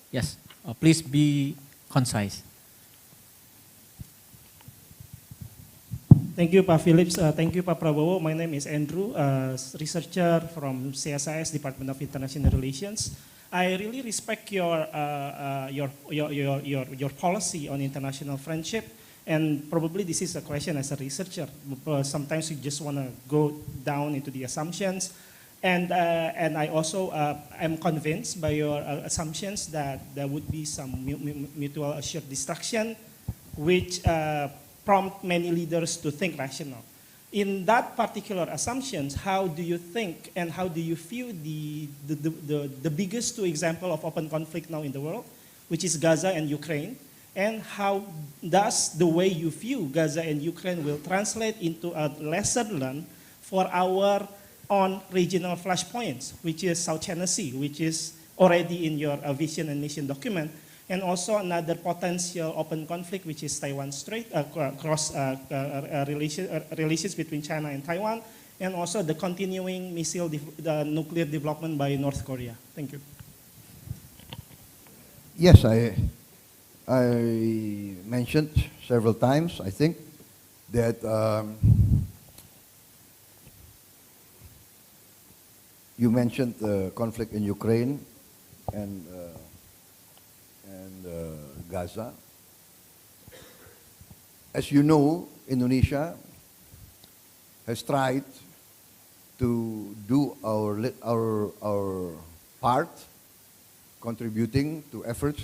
Yes, please be concise. Thank you, Pak Philips. Thank you, Pak Prabowo. My name is Andrew, researcher from CSIS, Department of International Relations. I really respect your policy on international friendship, and probably this is a question as a researcher. Sometimes you just want to go down into the assumptions, and I also am convinced by your assumptions that there would be some mutual assured destruction, which prompt many leaders to think rational. In that particular assumptions, how do you think and how do you view the biggest two example of open conflict now in the world, which is Gaza and Ukraine, and how does the way you view Gaza and Ukraine will translate into a lesson learned for our own regional flashpoints, which is South China Sea, which is already in your vision and mission document, and also another potential open conflict, which is Taiwan Strait, cross relations between China and Taiwan, and also the continuing the nuclear development by North Korea. Thank you. Yes, I mentioned several times, I think, that you mentioned the conflict in Ukraine and Gaza. As you know, Indonesia has tried to do our part, contributing to efforts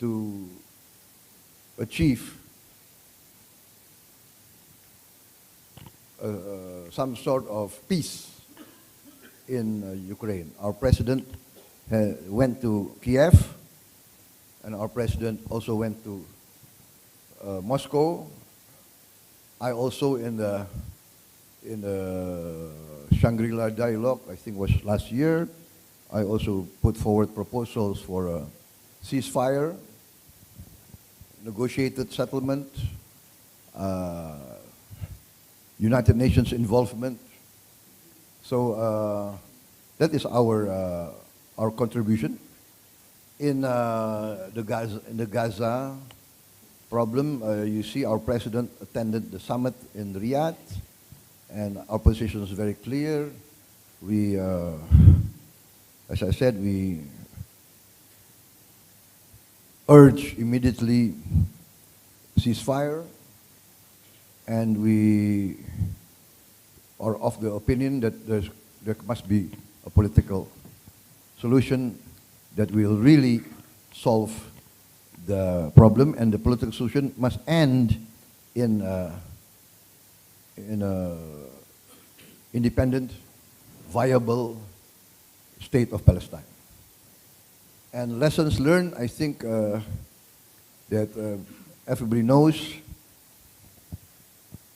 to achieve some sort of peace in Ukraine. Our president went to Kiev, and our president also went to Moscow. I also in the Shangri-La dialogue, I think was last year, I also put forward proposals for a ceasefire, negotiated settlement, United Nations involvement. So that is our contribution. In the Gaza problem, you see our president attended the summit in Riyadh, and our position is very clear. We, as I said, we urge immediately ceasefire, and we are of the opinion that there must be a political solution that will really solve the problem, and the political solution must end in a independent, viable state of Palestine. And lessons learned, I think that everybody knows,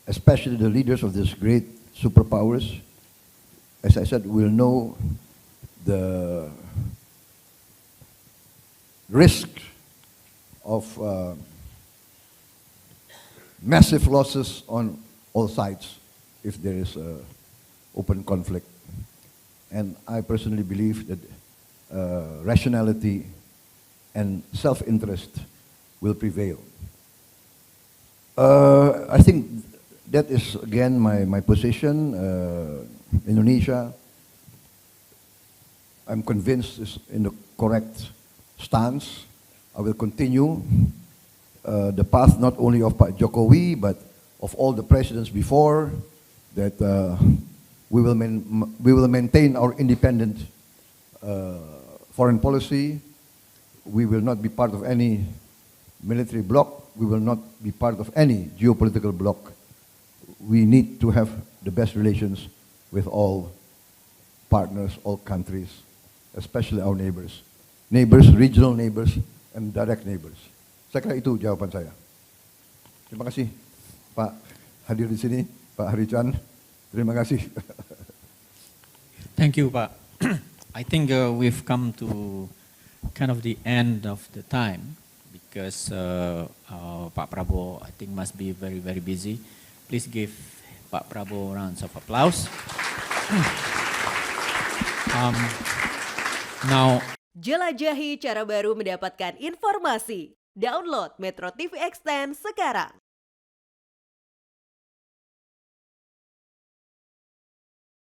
especially the leaders of these great superpowers, as I said, will know the risk of massive losses on all sides if there is open conflict. And I personally believe that rationality and self-interest will prevail. I think that is, again, my position. Indonesia, I'm convinced, is in the correct stance. I will continue the path not only of Pak Jokowi, but of all the presidents before, that we will maintain our independent foreign policy. We will not be part of any military bloc. We will not be part of any geopolitical bloc. We need to have the best relations with all partners, all countries, especially our neighbors. Neighbors, regional neighbors, and direct neighbors. Saya kira itu jawaban saya. Terima kasih, Pak hadir di sini, Pak Harichan. Terima kasih. Thank you, Pak. I think we've come to kind of the end of the time because Pak Prabowo, I think, must be very, very busy. Please give Pak Prabowo rounds of applause. Now. Jelajahi cara baru mendapatkan informasi. Download MetroTV Extend sekarang.